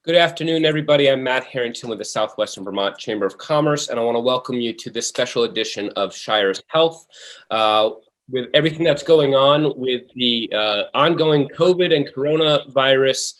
Good afternoon, everybody. I'm Matt Harrington with the Southwestern Vermont Chamber of Commerce, and I want to welcome you to this special edition of ShiresHealth. With everything that's going on with the ongoing COVID and coronavirus,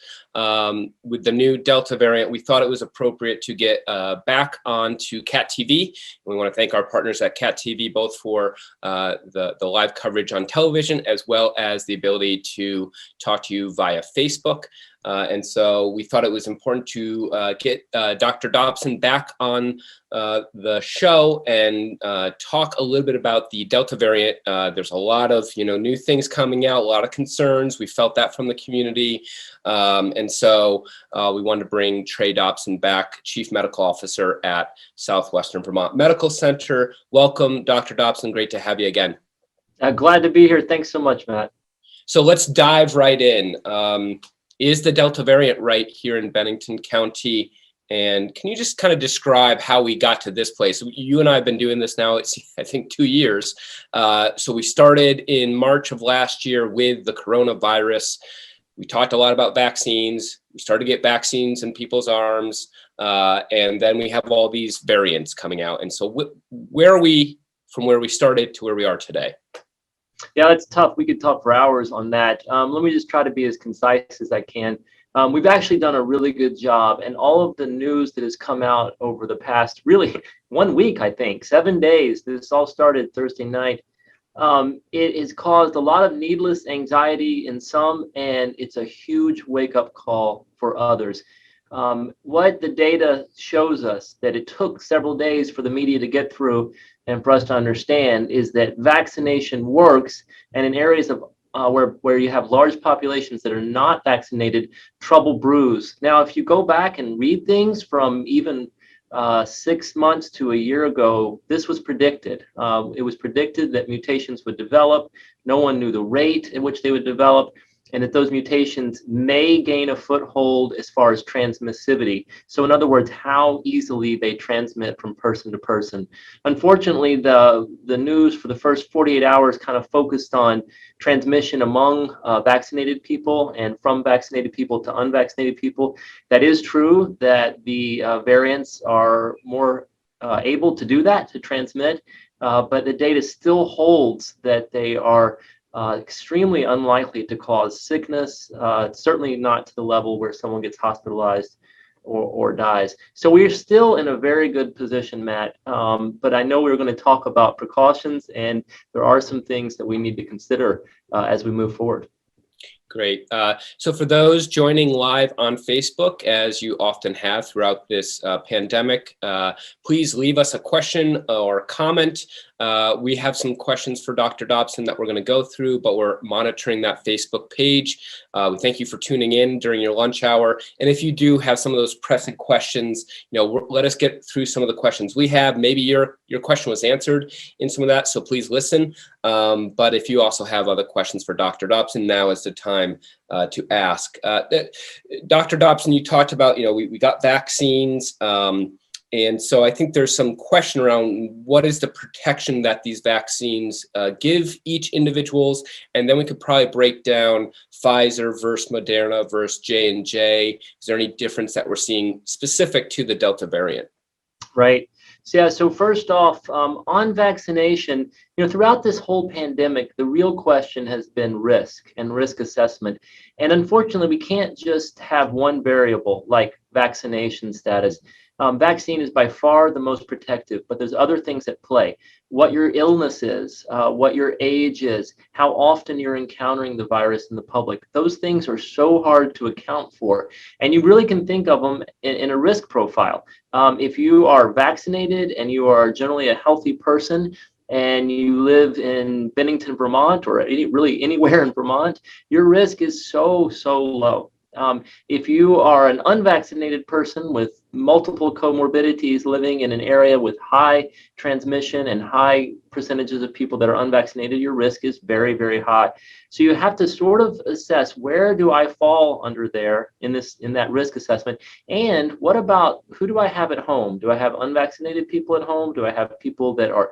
with the new Delta variant, we thought it was appropriate to get back onto CAT TV. We want to thank our partners at CAT TV, both for the live coverage on television, as well as the ability to talk to you via Facebook. And so we thought it was important to get Dr. Dobson back on the show and talk a little bit about the Delta variant. There's a lot of new things coming out, a lot of concerns. We felt that from the community. And so we wanted to bring Trey Dobson back, Chief Medical Officer at Southwestern Vermont Medical Center. Welcome, Dr. Dobson. Great to have you again. Glad to be here. Thanks so much, Matt. So let's dive right in. Is the Delta variant right here in Bennington County? And can you just kind of describe how we got to this place? You and I have been doing this now, I think 2 years. So we started in March of last year with the coronavirus. We talked a lot about vaccines. We started to get vaccines in people's arms. And then we have all these variants coming out. And so where are we from where we started to where we are today? Yeah, that's tough. We could talk for hours on that. Let me just try to be as concise as I can. We've actually done a really good job, and all of the news that has come out over the past really 1 week, I think, 7 days. This all started Thursday night. It has caused a lot of needless anxiety in some, and it's a huge wake-up call for others. What the data shows us that it took several days for the media to get through and for us to understand is that vaccination works, and in areas of where you have large populations that are not vaccinated, trouble brews. Now, if you go back and read things from even 6 months to a year ago, this was predicted. It was predicted that mutations would develop. No one knew the rate at which they would develop, and that those mutations may gain a foothold as far as transmissivity. So in other words, how easily they transmit from person to person. Unfortunately, the news for the first 48 hours kind of focused on transmission among vaccinated people and from vaccinated people to unvaccinated people. That is true that the variants are more able to do that, to transmit, but the data still holds that they are extremely unlikely to cause sickness, certainly not to the level where someone gets hospitalized or dies. So we're still in a very good position, Matt, but I know we're going to talk about precautions, and there are some things that we need to consider as we move forward. Great. So for those joining live on Facebook, as you often have throughout this pandemic, please leave us a question or comment. We have some questions for Dr. Dobson that we're going to go through, but we're monitoring that Facebook page. We thank you for tuning in during your lunch hour. And if you do have some of those pressing questions, let us get through some of the questions we have. Maybe your question was answered in some of that, so please listen. But if you also have other questions for Dr. Dobson, now is the time to ask. Dr. Dobson, you talked about, we got vaccines. And so I think there's some question around what is the protection that these vaccines give each individuals, and then we could probably break down Pfizer versus Moderna versus J&J. Is there any difference that we're seeing specific to the Delta variant? Right. So first off, on vaccination, throughout this whole pandemic, the real question has been risk and risk assessment. And unfortunately, we can't just have one variable like vaccination status. Vaccine is by far the most protective, but there's other things at play. What your illness is, what your age is, how often you're encountering the virus in the public. Those things are so hard to account for. And you really can think of them in a risk profile. If you are vaccinated and you are generally a healthy person, and you live in Bennington, Vermont, or really anywhere in Vermont, your risk is so low. If you are an unvaccinated person with multiple comorbidities living in an area with high transmission and high percentages of people that are unvaccinated, your risk is very, very high. So you have to sort of assess, where do I fall under there in that risk assessment? And what about, who do I have at home? Do I have unvaccinated people at home? Do I have people that are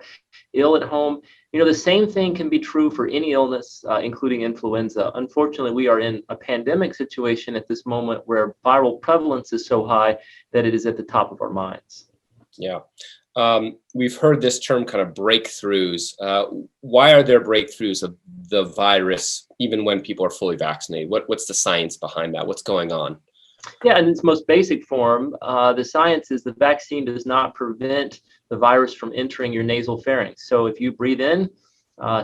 ill at home? The same thing can be true for any illness, including influenza. Unfortunately, we are in a pandemic situation at this moment where viral prevalence is so high that it is at the top of our minds. Yeah. We've heard this term kind of breakthroughs. Why are there breakthroughs of the virus even when people are fully vaccinated? What's the science behind that? What's going on? Yeah, in its most basic form, the science is the vaccine does not prevent the virus from entering your nasal pharynx. So if you breathe in,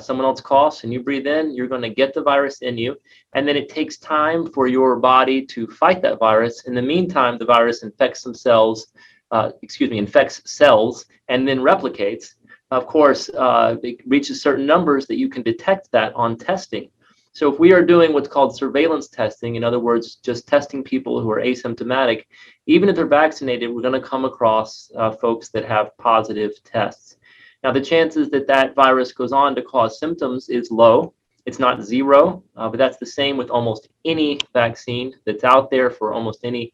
someone else coughs and you breathe in, you're going to get the virus in you. And then it takes time for your body to fight that virus. In the meantime, the virus infects cells and then replicates. Of course, it reaches certain numbers that you can detect that on testing. So if we are doing what's called surveillance testing, in other words, just testing people who are asymptomatic, even if they're vaccinated, we're going to come across folks that have positive tests. Now, the chances that that virus goes on to cause symptoms is low. It's not zero, but that's the same with almost any vaccine that's out there for almost any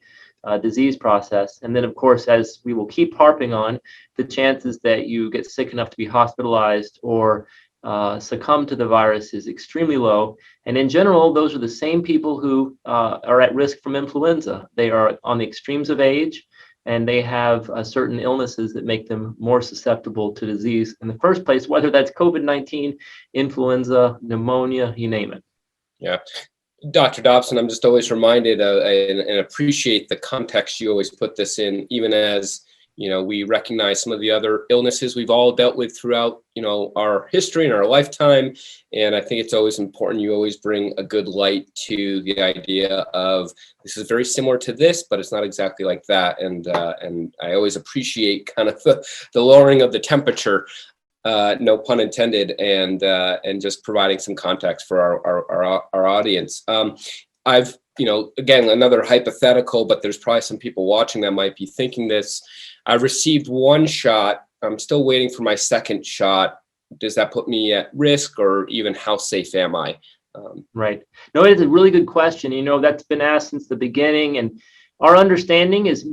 disease process. And then, of course, as we will keep harping on, the chances that you get sick enough to be hospitalized or succumb to the virus is extremely low. And in general, those are the same people who are at risk from influenza. They are on the extremes of age, and they have certain illnesses that make them more susceptible to disease in the first place, whether that's COVID-19, influenza, pneumonia, you name it. Yeah. Dr. Dobson, I'm just always reminded and appreciate the context you always put this in, even as we recognize some of the other illnesses we've all dealt with throughout, our history and our lifetime. And I think it's always important. You always bring a good light to the idea of this is very similar to this, but it's not exactly like that. And I always appreciate kind of the lowering of the temperature, no pun intended, and just providing some context for our audience. I've, again, another hypothetical, but there's probably some people watching that might be thinking this. I received one shot. I'm still waiting for my second shot. Does that put me at risk, or even how safe am I? Right. No, it is a really good question. That's been asked since the beginning, and our understanding is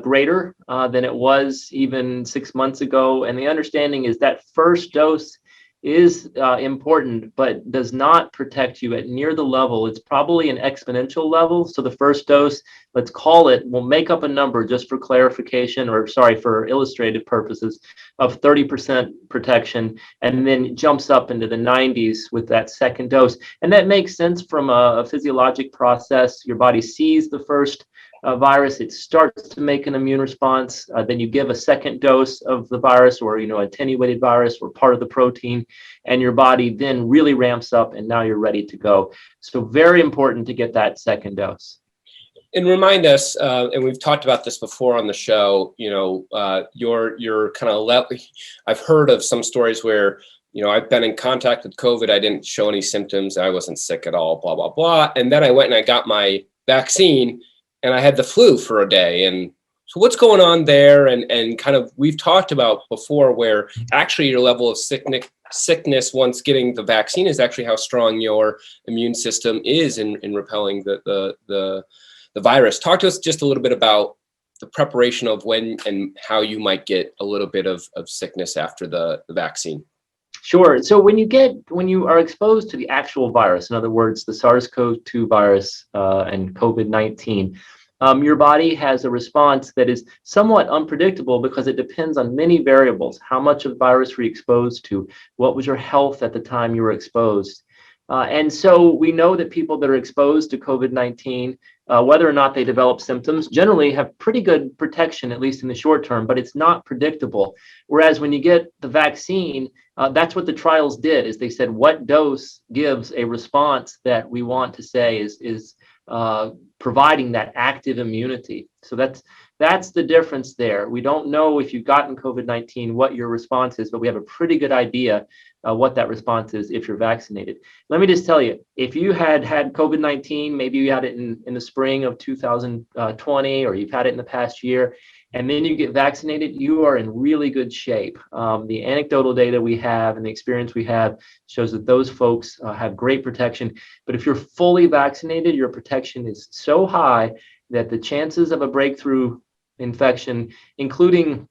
greater than it was even 6 months ago. And the understanding is that first dose is important, but does not protect you at near the level. It's probably an exponential level. So the first dose, let's call it, we'll make up a number just for clarification, or for illustrative purposes, of 30% protection, and then jumps up into the 90s with that second dose. And that makes sense from a physiologic process. Your body sees the first virus, it starts to make an immune response. Then you give a second dose of the virus, or attenuated virus, or part of the protein, and your body then really ramps up, and now you're ready to go. So very important to get that second dose. And remind us, and we've talked about this before on the show. You're kind of I've heard of some stories where I've been in contact with COVID. I didn't show any symptoms. I wasn't sick at all. Blah blah blah. And then I went and I got my vaccine, and I had the flu for a day. And so what's going on there? And kind of, we've talked about before where actually your level of sickness once getting the vaccine is actually how strong your immune system is in repelling the virus. Talk to us just a little bit about the preparation of when and how you might get a little bit of sickness after the vaccine. Sure. So when you are exposed to the actual virus, in other words, the SARS-CoV-2 virus and COVID-19, your body has a response that is somewhat unpredictable because it depends on many variables. How much of the virus were you exposed to? What was your health at the time you were exposed? And so we know that people that are exposed to COVID-19, whether or not they develop symptoms, generally have pretty good protection, at least in the short term, but it's not predictable. Whereas when you get the vaccine, that's what the trials did, is they said, what dose gives a response that we want to say is providing that active immunity. So that's the difference there. We don't know if you've gotten COVID-19 what your response is, but we have a pretty good idea what that response is if you're vaccinated. Let me just tell you, if you had COVID-19, maybe you had it in the spring of 2020, or you've had it in the past year, and then you get vaccinated, you are in really good shape. The anecdotal data we have and the experience we have shows that those folks have great protection. But if you're fully vaccinated, your protection is so high that the chances of a breakthrough infection, including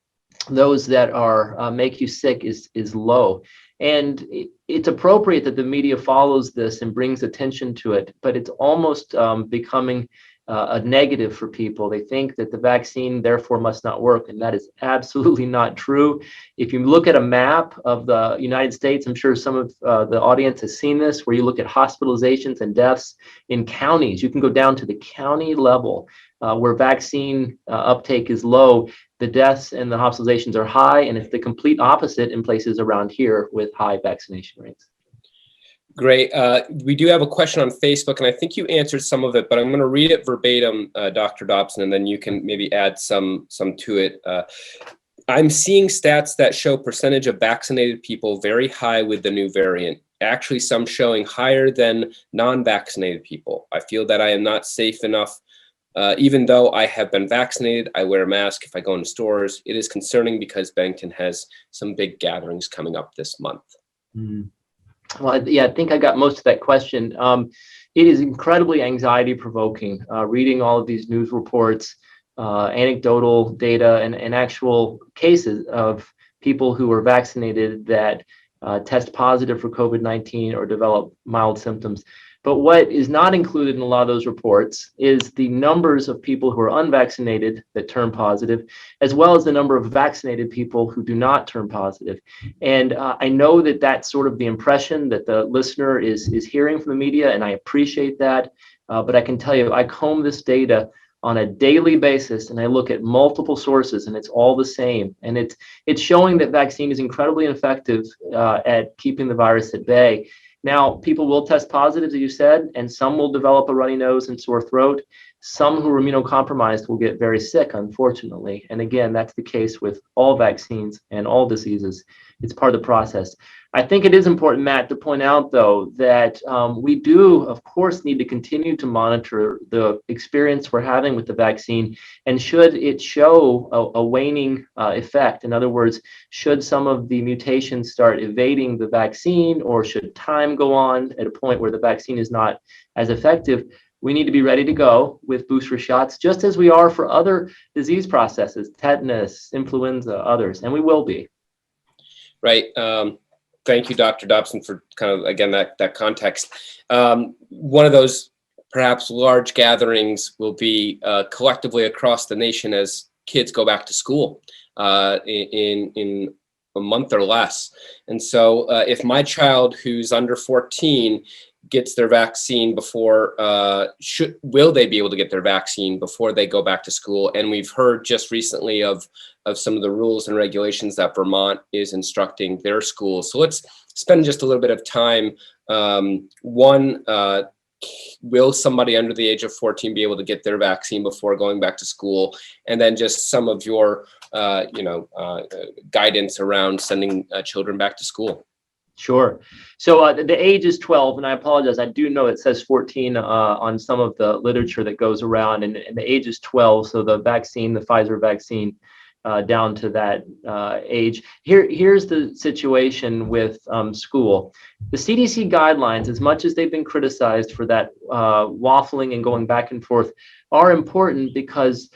those that are make you sick is low. And it's appropriate that the media follows this and brings attention to it, but it's almost becoming a negative for people. They think that the vaccine therefore must not work, and that is absolutely not true. If you look at a map of the United States, I'm sure some of the audience has seen this, where you look at hospitalizations and deaths in counties. You can go down to the county level where vaccine uptake is low. The deaths and the hospitalizations are high, and it's the complete opposite in places around here with high vaccination rates. Great. We do have a question on Facebook, and I think you answered some of it, but I'm going to read it verbatim, Dr. Dobson, and then you can maybe add some to it. I'm seeing stats that show percentage of vaccinated people very high with the new variant. Actually, some showing higher than non-vaccinated people. I feel that I am not safe enough. Even though I have been vaccinated, I wear a mask if I go into stores. It is concerning because Bennington has some big gatherings coming up this month. Mm. Well, yeah, I think I got most of that question. It is incredibly anxiety provoking reading all of these news reports, anecdotal data, and actual cases of people who are vaccinated that test positive for COVID-19 or develop mild symptoms. But what is not included in a lot of those reports is the numbers of people who are unvaccinated that turn positive, as well as the number of vaccinated people who do not turn positive. And I know that that's sort of the impression that the listener is hearing from the media, and I appreciate that. But I can tell you, I comb this data on a daily basis, and I look at multiple sources, and it's all the same. And it's showing that vaccine is incredibly effective at keeping the virus at bay. Now, people will test positive, as you said, and some will develop a runny nose and sore throat. Some who are immunocompromised will get very sick, unfortunately. And again, that's the case with all vaccines and all diseases. It's part of the process. I think it is important, Matt, to point out, though, that we do, of course, need to continue to monitor the experience we're having with the vaccine. And should it show a waning effect, in other words, should some of the mutations start evading the vaccine, or should time go on at a point where the vaccine is not as effective, we need to be ready to go with booster shots, just as we are for other disease processes, tetanus, influenza, others, and we will be. Right. Thank you, Dr. Dobson, for kind of, again, that context. One of those perhaps large gatherings will be collectively across the nation as kids go back to school in a month or less. And so if my child who's under 14 gets their vaccine before, will they be able to get their vaccine before they go back to school? And we've heard just recently of some of the rules and regulations that Vermont is instructing their schools. So let's spend just a little bit of time. One, will somebody under the age of 14 be able to get their vaccine before going back to school? And then just some of your, guidance around sending children back to school. Sure. So the age is 12, and I apologize. I do know it says 14 on some of the literature that goes around, and the age is 12. So the vaccine, the Pfizer vaccine, down to that age. Here's the situation with school. The CDC guidelines, as much as they've been criticized for that waffling and going back and forth, are important because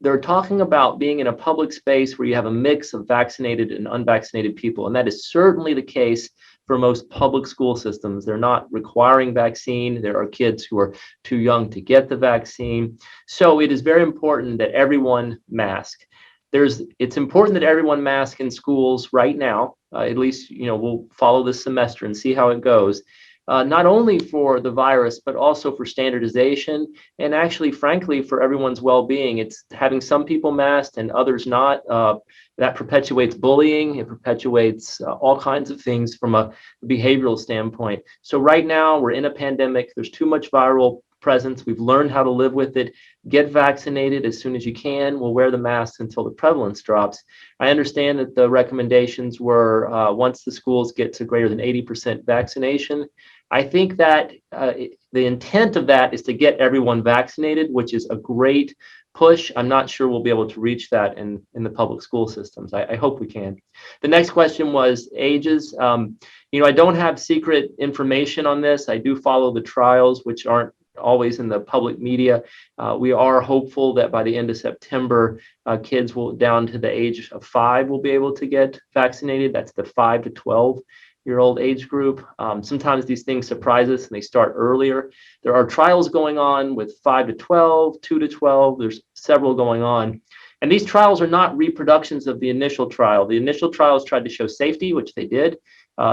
they're talking about being in a public space where you have a mix of vaccinated and unvaccinated people. And that is certainly the case for most public school systems. They're not requiring vaccine. There are kids who are too young to get the vaccine. So it is very important that everyone mask. It's important that everyone mask in schools right now. At least, we'll follow this semester and see how it goes. Not only for the virus, but also for standardization, and actually, frankly, for everyone's well-being. It's having some people masked and others not. That perpetuates bullying. It perpetuates all kinds of things from a behavioral standpoint. So right now, we're in a pandemic. There's too much viral presence. We've learned how to live with it. Get vaccinated as soon as you can. We'll wear the masks until the prevalence drops. I understand that the recommendations were once the schools get to greater than 80% vaccination. I think that the intent of that is to get everyone vaccinated, which is a great push. I'm not sure we'll be able to reach that in the public school systems. I hope we can. The next question was ages. I don't have secret information on this. I do follow the trials, which aren't always in the public media. We are hopeful that by the end of September, kids will down to the age of 5 will be able to get vaccinated. That's the 5 to 12-year-old age group. Sometimes these things surprise us and they start earlier. There are trials going on with 5 to 12, 2 to 12. There's several going on. And these trials are not reproductions of the initial trial. The initial trials tried to show safety, which they did.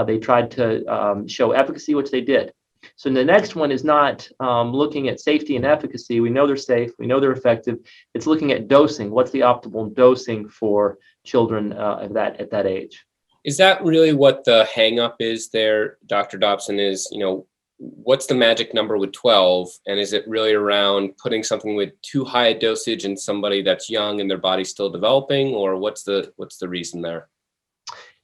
They tried to show efficacy, which they did. So the next one is not looking at safety and efficacy. We know they're safe. We know they're effective. It's looking at dosing. What's the optimal dosing for children at that age? Is that really what the hang up is there, Dr. Dobson, is, what's the magic number with 12? And is it really around putting something with too high a dosage in somebody that's young and their body's still developing, or what's the reason there?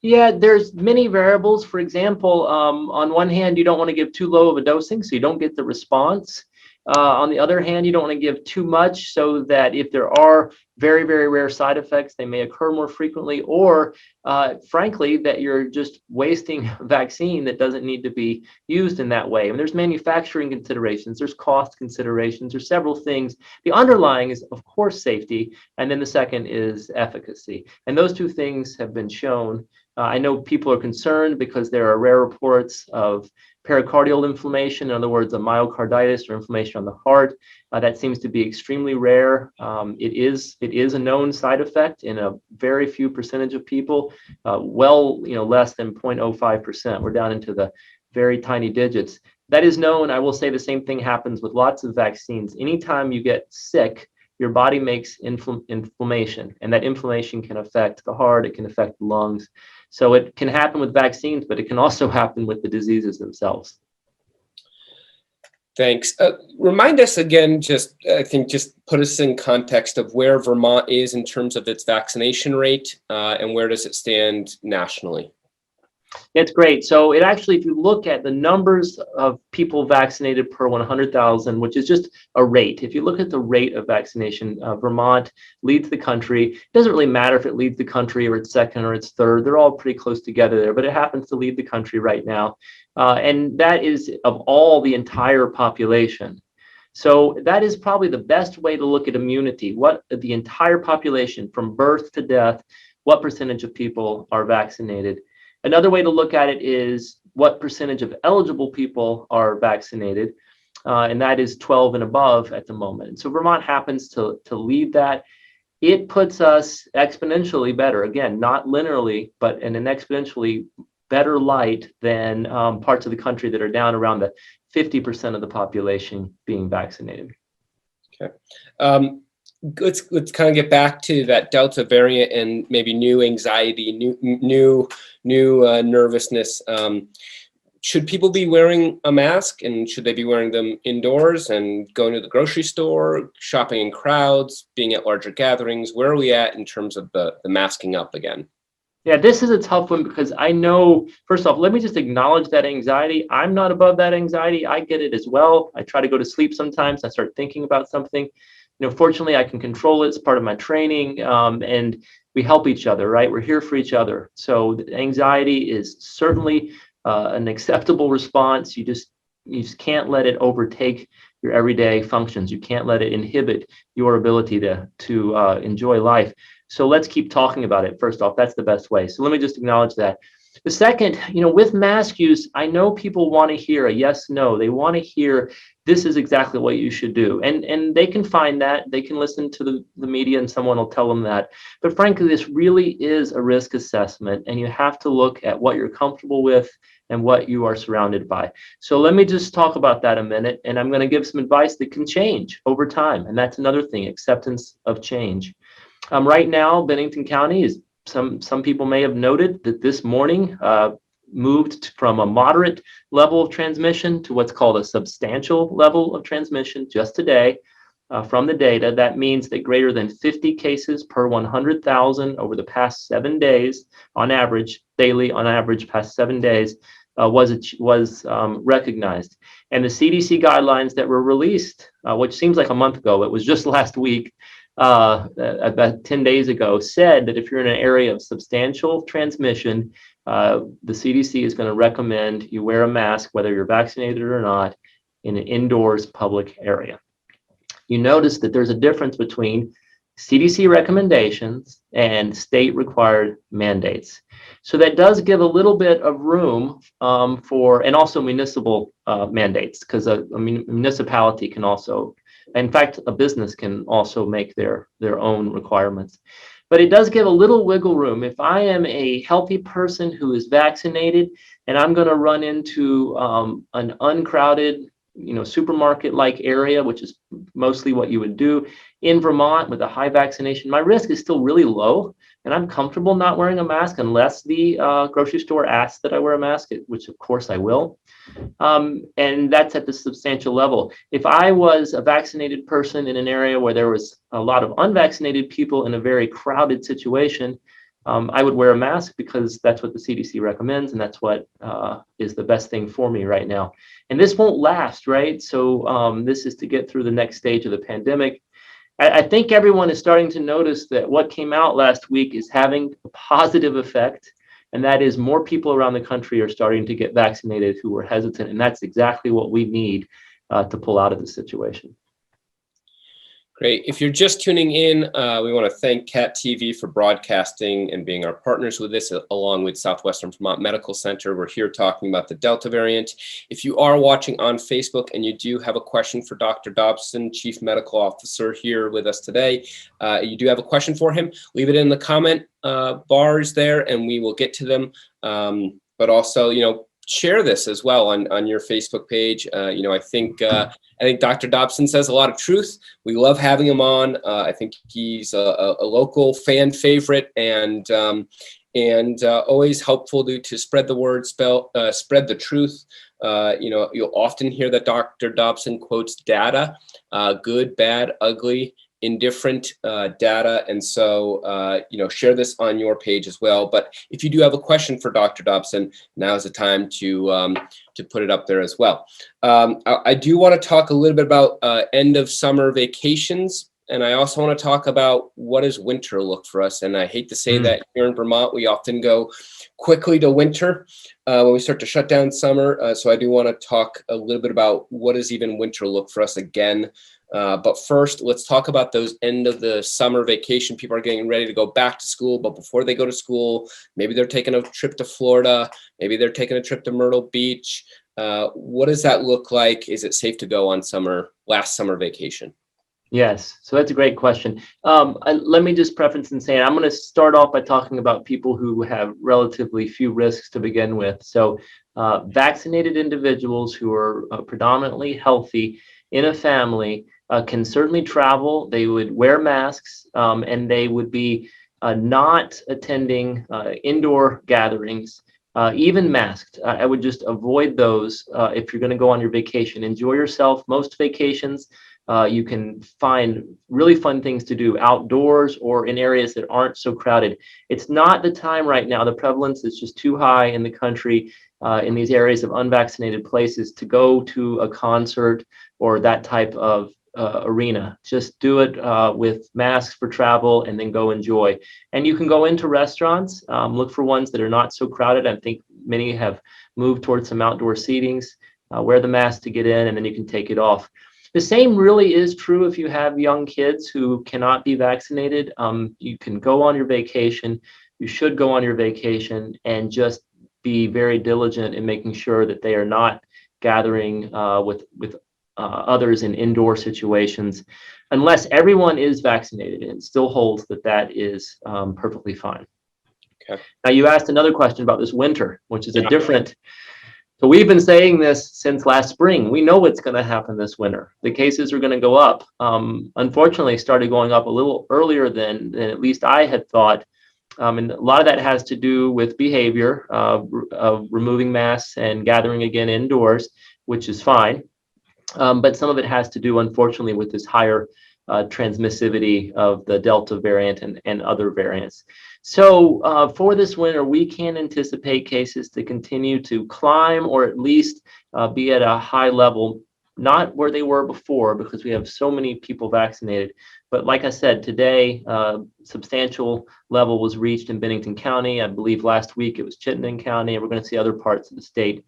Yeah, there's many variables. For example, on one hand, you don't want to give too low of a dosing, so you don't get the response. On the other hand, you don't want to give too much so that if there are very, very rare side effects, they may occur more frequently, or frankly, that you're just wasting vaccine that doesn't need to be used in that way. And there's manufacturing considerations, there's cost considerations, there's several things. The underlying is, of course, safety, and then the second is efficacy. And those two things have been shown. I know people are concerned because there are rare reports of pericardial inflammation, in other words, a myocarditis or inflammation on the heart. That seems to be extremely rare. It is a known side effect in a very few percentage of people, less than 0.05%. We're down into the very tiny digits. That is known. I will say the same thing happens with lots of vaccines. Anytime you get sick, your body makes inflammation, and that inflammation can affect the heart, it can affect the lungs. So it can happen with vaccines, but it can also happen with the diseases themselves. Thanks. Remind us again, just put us in context of where Vermont is in terms of its vaccination rate, and where does it stand nationally? It's great. So it actually, if you look at the numbers of people vaccinated per 100,000, which is just a rate, if you look at the rate of vaccination, Vermont leads the country. It doesn't really matter if it leads the country or it's second or it's third. They're all pretty close together there, but it happens to lead the country right now. And that is of all the entire population. So that is probably the best way to look at immunity. What the entire population from birth to death, what percentage of people are vaccinated? Another way to look at it is what percentage of eligible people are vaccinated, and that is 12 and above at the moment. And so Vermont happens to lead that. It puts us exponentially better, again, not linearly, but in an exponentially better light than parts of the country that are down around the 50% of the population being vaccinated. Okay. Let's kind of get back to that Delta variant and maybe new anxiety, new nervousness. Should people be wearing a mask, and should they be wearing them indoors and going to the grocery store, shopping in crowds, being at larger gatherings? Where are we at in terms of the masking up again? Yeah, this is a tough one because I know, first off, let me just acknowledge that anxiety. I'm not above that anxiety. I get it as well. I try to go to sleep sometimes. I start thinking about something. Fortunately, I can control it. It's part of my training, and we help each other, right? We're here for each other. So anxiety is certainly an acceptable response. You just can't let it overtake your everyday functions. You can't let it inhibit your ability to enjoy life. So let's keep talking about it. First off, that's the best way. So let me just acknowledge that. The second, with mask use, I know people want to hear a yes, no. They want to hear this is exactly what you should do. And they can find that. They can listen to the media and someone will tell them that. But frankly, this really is a risk assessment, and you have to look at what you're comfortable with and what you are surrounded by. So let me just talk about that a minute, and I'm going to give some advice that can change over time. And that's another thing, acceptance of change. Right now, Bennington County is, some people may have noted that this morning moved from a moderate level of transmission to what's called a substantial level of transmission just today. From the data, that means that greater than 50 cases per 100,000 over the past 7 days, on average, daily on average, past 7 days, was recognized. And the CDC guidelines that were released, which seems like a month ago, it was just last week, about 10 days ago, said that if you're in an area of substantial transmission, the CDC is going to recommend you wear a mask, whether you're vaccinated or not. in an indoors public area. You notice that there's a difference between CDC recommendations and state required mandates. So that does give a little bit of room for, and also municipal mandates, because a municipality can also, in fact, a business can also make their own requirements. But it does give a little wiggle room. If I am a healthy person who is vaccinated and I'm going to run into an uncrowded, supermarket-like area, which is mostly what you would do in Vermont with a high vaccination, my risk is still really low, and I'm comfortable not wearing a mask unless the grocery store asks that I wear a mask, which of course I will. And that's at the substantial level. If I was a vaccinated person in an area where there was a lot of unvaccinated people in a very crowded situation, I would wear a mask because that's what the CDC recommends, and that's what is the best thing for me right now. And this won't last, right? So this is to get through the next stage of the pandemic. I think everyone is starting to notice that what came out last week is having a positive effect, and that is more people around the country are starting to get vaccinated who were hesitant, and that's exactly what we need to pull out of the situation. Great. If you're just tuning in, we want to thank CAT TV for broadcasting and being our partners with this, along with Southwestern Vermont Medical Center. We're here talking about the Delta variant. If you are watching on Facebook and you do have a question for Dr. Dobson, Chief Medical Officer here with us today, you do have a question for him, leave it in the comment bars there and we will get to them. But also, share this as well on your Facebook page. I think Dr. Dobson says a lot of truth. We love having him on. I think he's a local fan favorite and always helpful to spread the word, spread the truth. You'll often hear that Dr. Dobson quotes data, good, bad, ugly, indifferent data. And so, share this on your page as well. But if you do have a question for Dr. Dobson, now is the time to put it up there as well. I do want to talk a little bit about end of summer vacations. And I also want to talk about what does winter look for us. And I hate to say that here in Vermont, we often go quickly to winter when we start to shut down summer. So I do want to talk a little bit about what does even winter look for us again. But first, let's talk about those end of the summer vacation. People are getting ready to go back to school, but before they go to school, maybe they're taking a trip to Florida, maybe they're taking a trip to Myrtle Beach. What does that look like? Is it safe to go on last summer vacation? Yes, so that's a great question. Let me just preface in saying I'm going to start off by talking about people who have relatively few risks to begin with. So vaccinated individuals who are predominantly healthy in a family can certainly travel. They would wear masks and they would be not attending indoor gatherings, even masked. I would just avoid those if you're going to go on your vacation. Enjoy yourself. Most vacations, you can find really fun things to do outdoors or in areas that aren't so crowded. It's not the time right now. The prevalence is just too high in the country, in these areas of unvaccinated places, to go to a concert or that type of arena. Just do it with masks for travel and then go enjoy. And you can go into restaurants, look for ones that are not so crowded. I think many have moved towards some outdoor seatings. Wear the mask to get in and then you can take it off. The same really is true if you have young kids who cannot be vaccinated. You can go on your vacation. You should go on your vacation and just be very diligent in making sure that they are not gathering with others in indoor situations, unless everyone is vaccinated, and it still holds that is perfectly fine. Okay. Now, you asked another question about this winter, which is a different. So we've been saying this since last spring. We know what's going to happen this winter. The cases are going to go up. Unfortunately, started going up a little earlier than at least I had thought. And a lot of that has to do with behavior of removing masks and gathering again indoors, which is fine. But some of it has to do, unfortunately, with this higher transmissivity of the Delta variant and other variants. So for this winter, we can anticipate cases to continue to climb or at least be at a high level, not where they were before because we have so many people vaccinated. But like I said, today, substantial level was reached in Bennington County. I believe last week it was Chittenden County, and we're going to see other parts of the state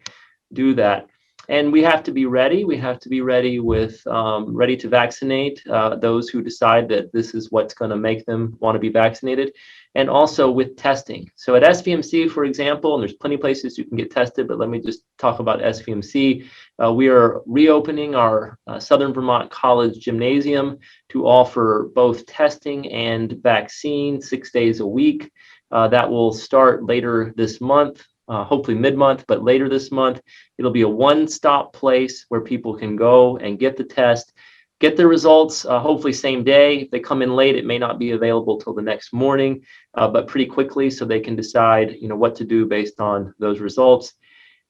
do that. And we have to be ready. We have to be ready with ready to vaccinate those who decide that this is what's going to make them want to be vaccinated, and also with testing. So at SVMC, for example, and there's plenty of places you can get tested, but let me just talk about SVMC. We are reopening our Southern Vermont College Gymnasium to offer both testing and vaccine 6 days a week. That will start later this month. Hopefully mid-month, but later this month. It'll be a one-stop place where people can go and get the test, get the results, hopefully same day. If they come in late, it may not be available till the next morning, but pretty quickly, so they can decide, what to do based on those results.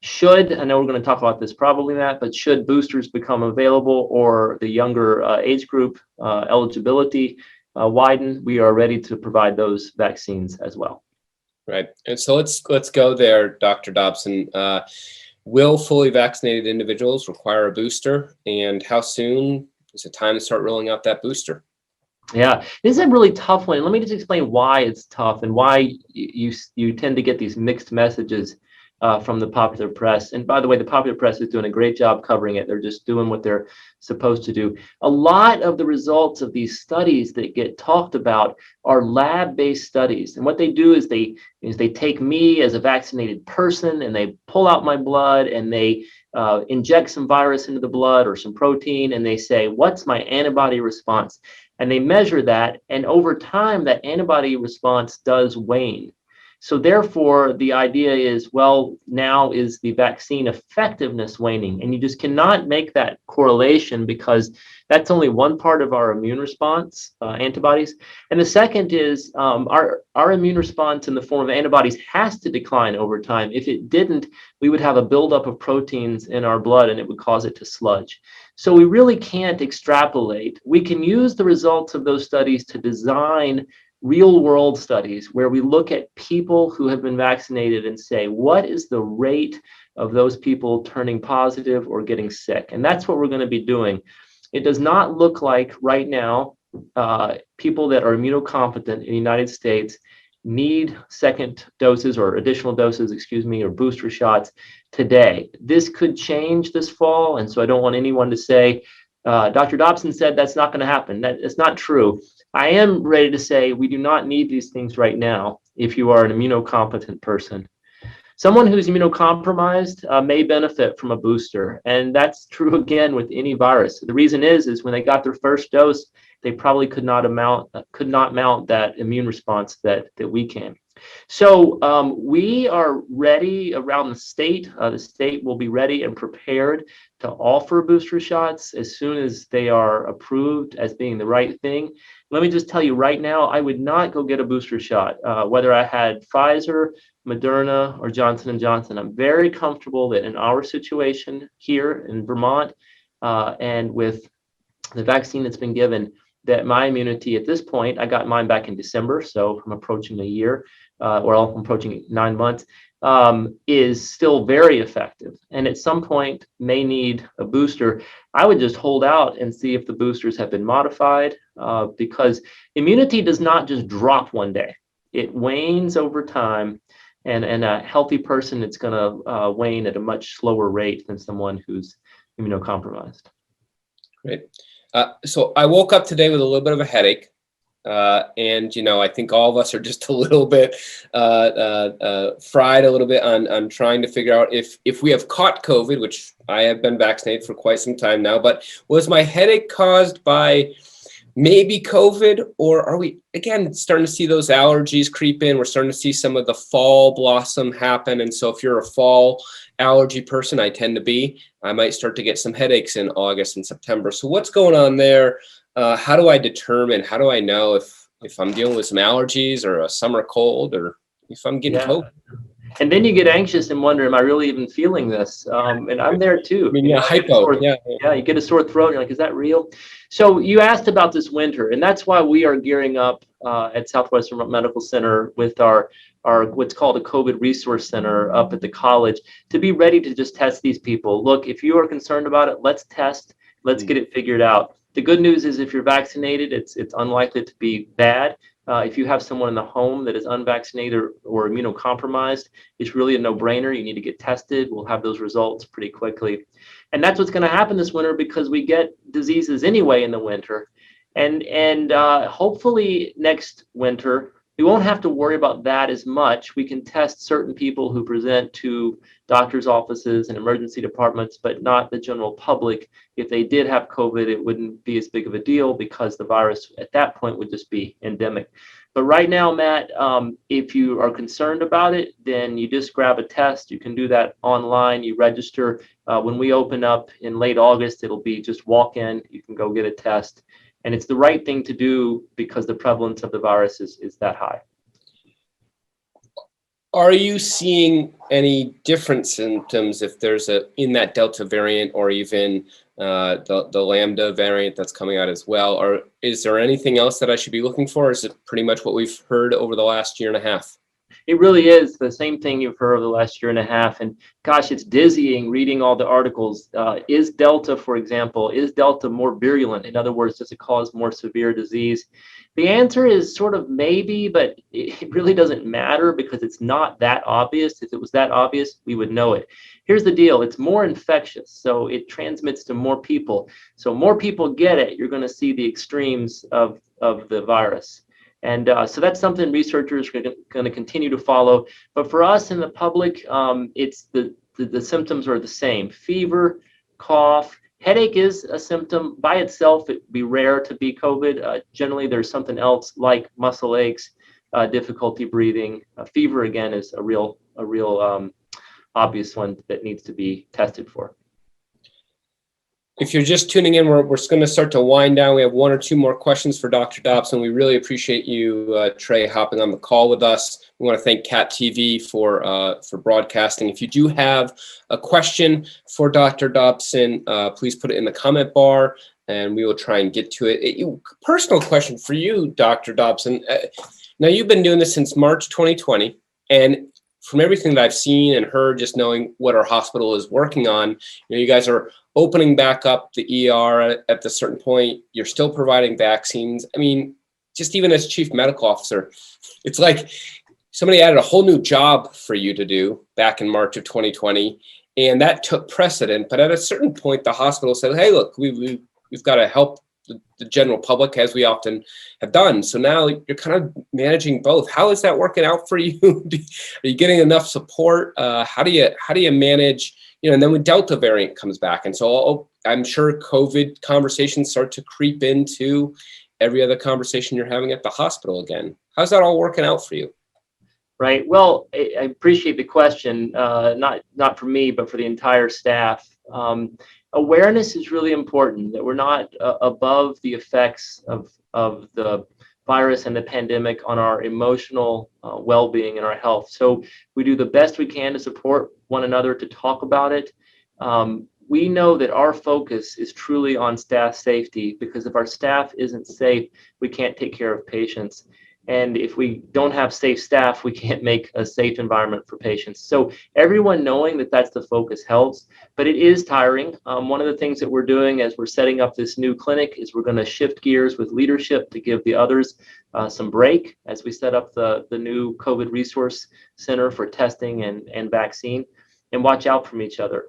I know we're going to talk about this probably, Matt, but should boosters become available or the younger age group eligibility widen, we are ready to provide those vaccines as well. Right. And so let's go there, Dr. Dobson. Will fully vaccinated individuals require a booster? And how soon is it time to start rolling out that booster? Yeah, this is a really tough one. Let me just explain why it's tough and why you tend to get these mixed messages from the popular press. And by the way, the popular press is doing a great job covering it. They're just doing what they're supposed to do. A lot of the results of these studies that get talked about are lab-based studies. And what they do is they take me as a vaccinated person and they pull out my blood and they inject some virus into the blood or some protein, and they say, what's my antibody response? And they measure that, and over time, that antibody response does wane. So therefore, the idea is, well, now is the vaccine effectiveness waning? And you just cannot make that correlation because that's only one part of our immune response, antibodies. And the second is our immune response in the form of antibodies has to decline over time. If it didn't, we would have a buildup of proteins in our blood and it would cause it to sludge. So we really can't extrapolate. We can use the results of those studies to design real world studies where we look at people who have been vaccinated and say, what is the rate of those people turning positive or getting sick? And that's what we're going to be doing. It does not look like right now people that are immunocompetent in the United States need second doses or additional doses, or booster shots today. This could change this fall. And so I don't want anyone to say, Dr. Dobson said that's not going to happen. That is not true. I am ready to say we do not need these things right now if you are an immunocompetent person. Someone who's immunocompromised may benefit from a booster, and that's true again with any virus. The reason is when they got their first dose, they probably could not mount that immune response that we can. So we are ready around the state. The state will be ready and prepared to offer booster shots as soon as they are approved as being the right thing. Let me just tell you right now, I would not go get a booster shot, whether I had Pfizer, Moderna, or Johnson & Johnson. I'm very comfortable that in our situation here in Vermont and with the vaccine that's been given, that my immunity at this point, I got mine back in December, so I'm approaching a year, or I'm approaching 9 months, is still very effective. And at some point may need a booster. I would just hold out and see if the boosters have been modified because immunity does not just drop one day. It wanes over time. And a healthy person, it's going to wane at a much slower rate than someone who's immunocompromised. Great. So I woke up today with a little bit of a headache. And, I think all of us are just a little bit fried a little bit on trying to figure out if we have caught COVID, which I have been vaccinated for quite some time now. But was my headache caused by maybe COVID, or are we, again, starting to see those allergies creep in? We're starting to see some of the fall blossom happen. And so if you're a fall allergy person, I tend to be, I might start to get some headaches in August and September. So what's going on there? How do I know if I'm dealing with some allergies or a summer cold or if I'm getting COVID? And then you get anxious and wonder, am I really even feeling this? And I'm there too. I mean, hypo. You get a sore throat. And you're like, is that real? So you asked about this winter, and that's why we are gearing up at Southwestern Medical Center with our what's called a COVID Resource Center up at the college to be ready to just test these people. Look, if you are concerned about it, let's test. Let's get it figured out. The good news is if you're vaccinated, it's unlikely to be bad. If you have someone in the home that is unvaccinated or immunocompromised, it's really a no-brainer. You need to get tested. We'll have those results pretty quickly. And that's what's going to happen this winter because we get diseases anyway in the winter. And hopefully next winter, we won't have to worry about that as much. We can test certain people who present to doctors' offices and emergency departments, but not the general public. If they did have COVID, it wouldn't be as big of a deal because the virus at that point would just be endemic. But right now, Matt, if you are concerned about it, then you just grab a test. You can do that online. You register. When we open up in late August, it'll be just walk in. You can go get a test. And it's the right thing to do because the prevalence of the virus is that high. Are you seeing any different symptoms if there's in that Delta variant or even the Lambda variant that's coming out as well? Or is there anything else that I should be looking for? Or is it pretty much what we've heard over the last year and a half? It really is the same thing you've heard over the last year and a half. And gosh, it's dizzying reading all the articles. Is Delta, for example, is Delta more virulent? In other words, does it cause more severe disease? The answer is sort of maybe, but it really doesn't matter because it's not that obvious. If it was that obvious, we would know it. Here's the deal. It's more infectious, so it transmits to more people. So more people get it, you're going to see the extremes of the virus. And so that's something researchers are going to continue to follow. But for us in the public, it's the symptoms are the same: fever, cough. Headache is a symptom by itself. It'd be rare to be COVID. Generally, there's something else like muscle aches, difficulty breathing. Fever again is a real obvious one that needs to be tested for. If you're just tuning in, we're going to start to wind down. We have one or two more questions for Dr. Dobson. We really appreciate you, Trey, hopping on the call with us. We want to thank Cat TV for broadcasting. If you do have a question for Dr. Dobson, please put it in the comment bar, and we will try and get to it. Personal question for you, Dr. Dobson. Now, you've been doing this since March 2020, and from everything that I've seen and heard, just knowing what our hospital is working on, you guys are opening back up the ER at a certain point. You're still providing vaccines. I mean, just even as chief medical officer, it's like somebody added a whole new job for you to do back in March of 2020, and that took precedent. But at a certain point, the hospital said, "Hey, look, we've got to help the general public, as we often have done." So now you're kind of managing both. How is that working out for you? Are you getting enough support? How do you manage? And then when Delta variant comes back, and so I'm sure COVID conversations start to creep into every other conversation you're having at the hospital again. How's that all working out for you? Right. Well, I appreciate the question. Not for me, but for the entire staff. Awareness is really important, that we're not above the effects of the virus and the pandemic on our emotional well-being and our health. So we do the best we can to support one another, to talk about it. We know that our focus is truly on staff safety, because if our staff isn't safe, we can't take care of patients. And if we don't have safe staff, we can't make a safe environment for patients. So everyone knowing that that's the focus helps, but it is tiring. One of the things that we're doing as we're setting up this new clinic is we're going to shift gears with leadership to give the others some break as we set up the new COVID resource center for testing and vaccine, and watch out for each other.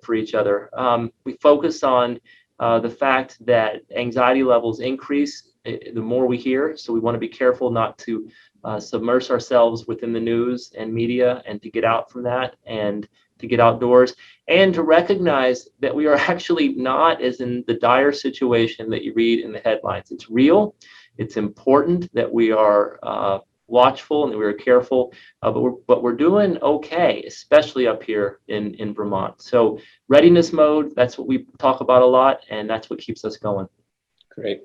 We focus on the fact that anxiety levels increase the more we hear. So we want to be careful not to submerge ourselves within the news and media, and to get out from that and to get outdoors, and to recognize that we are actually not as in the dire situation that you read in the headlines. It's real. It's important that we are watchful and that we are careful, but we're doing okay, especially up here in Vermont. So readiness mode, that's what we talk about a lot, and that's what keeps us going. Great.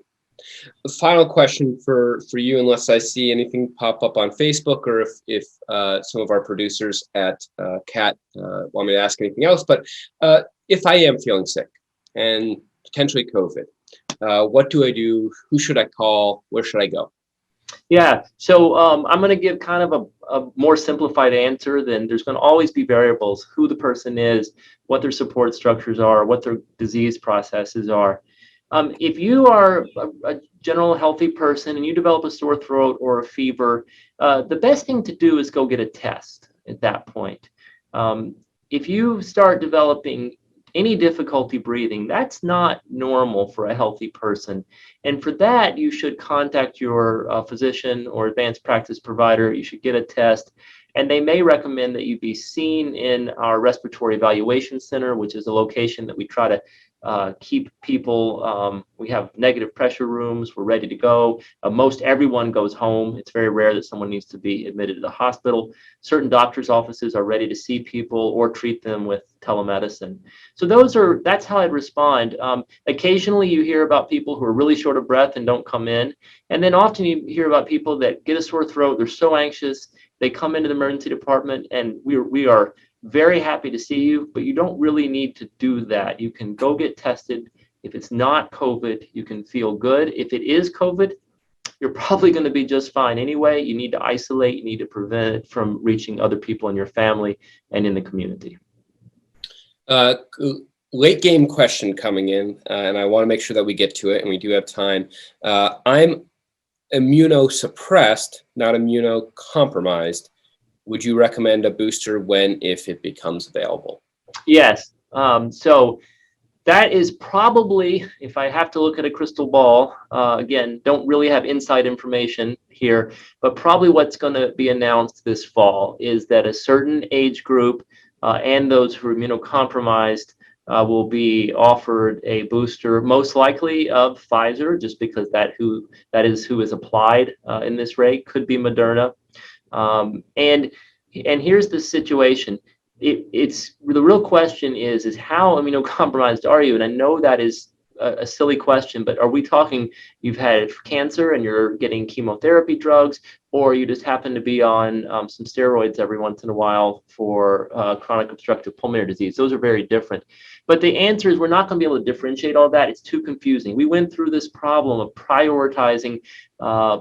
The final question for you, unless I see anything pop up on Facebook, or if some of our producers at CAT want me to ask anything else, but if I am feeling sick and potentially COVID, what do I do? Who should I call? Where should I go? Yeah, so I'm going to give kind of a more simplified answer. Than there's going to always be variables: who the person is, what their support structures are, what their disease processes are. If you are a general healthy person and you develop a sore throat or a fever, the best thing to do is go get a test at that point. If you start developing any difficulty breathing, that's not normal for a healthy person. And for that, you should contact your physician or advanced practice provider. You should get a test. And they may recommend that you be seen in our respiratory evaluation center, which is a location that we try to keep people. We have negative pressure rooms. We're ready to go. Most everyone goes home. It's very rare that someone needs to be admitted to the hospital. Certain doctors' offices are ready to see people or treat them with telemedicine. So that's how I'd respond. Occasionally you hear about people who are really short of breath and don't come in. And then often you hear about people that get a sore throat. They're so anxious. They come into the emergency department, and we are very happy to see you, but you don't really need to do that. You can go get tested. If it's not COVID, you can feel good. If it is COVID, you're probably going to be just fine anyway. You need to isolate. You need to prevent it from reaching other people in your family and in the community. Late game question coming in, and I want to make sure that we get to it, and we do have time. I'm immunosuppressed, not immunocompromised. Would you recommend a booster if it becomes available? Yes. So that is probably, if I have to look at a crystal ball, again, don't really have inside information here, but probably what's going to be announced this fall is that a certain age group and those who are immunocompromised will be offered a booster, most likely of Pfizer, just because that is who is applied in this rate. Could be Moderna. And here's the situation. It's the real question is how immunocompromised are you? And I know that is a silly question, but are we talking you've had cancer and you're getting chemotherapy drugs, or you just happen to be on some steroids every once in a while for chronic obstructive pulmonary disease? Those are very different. But the answer is we're not going to be able to differentiate all that. It's too confusing. We went through this problem of prioritizing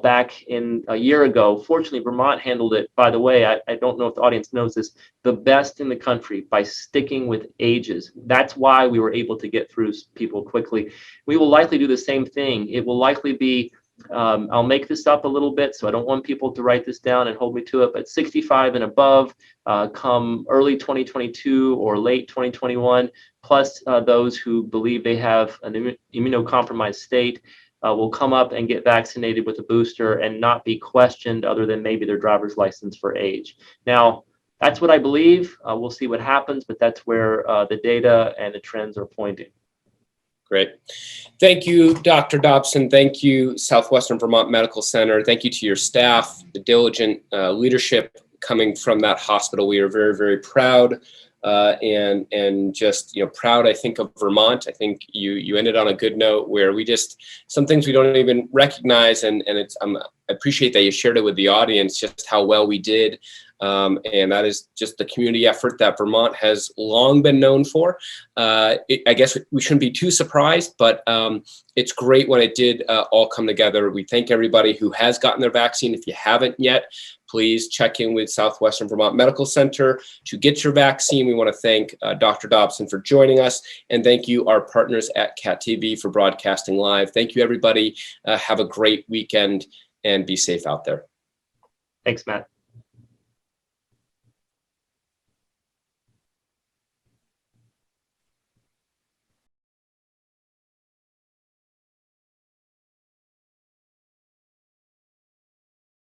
back in a year ago. Fortunately, Vermont handled it, by the way, I don't know if the audience knows this, the best in the country by sticking with ages. That's why we were able to get through people quickly. We will likely do the same thing. It will likely be, I'll make this up a little bit, so I don't want people to write this down and hold me to it, but 65 and above come early 2022 or late 2021, plus those who believe they have an immunocompromised state will come up and get vaccinated with a booster and not be questioned other than maybe their driver's license for age. Now, that's what I believe. We'll see what happens, but that's where the data and the trends are pointing. Great. Thank you, Dr. Dobson. Thank you, Southwestern Vermont Medical Center. Thank you to your staff, the diligent leadership coming from that hospital. We are very, very proud and just proud, I think, of Vermont. I think you ended on a good note where some things we don't even recognize, and I appreciate that you shared it with the audience, just how well we did. And that is just the community effort that Vermont has long been known for. I guess we shouldn't be too surprised, but it's great when it did all come together. We thank everybody who has gotten their vaccine. If you haven't yet, please check in with Southwestern Vermont Medical Center to get your vaccine. We want to thank Dr. Dobson for joining us, and thank you, our partners at CAT TV, for broadcasting live. Thank you, everybody. Have a great weekend and be safe out there. Thanks, Matt.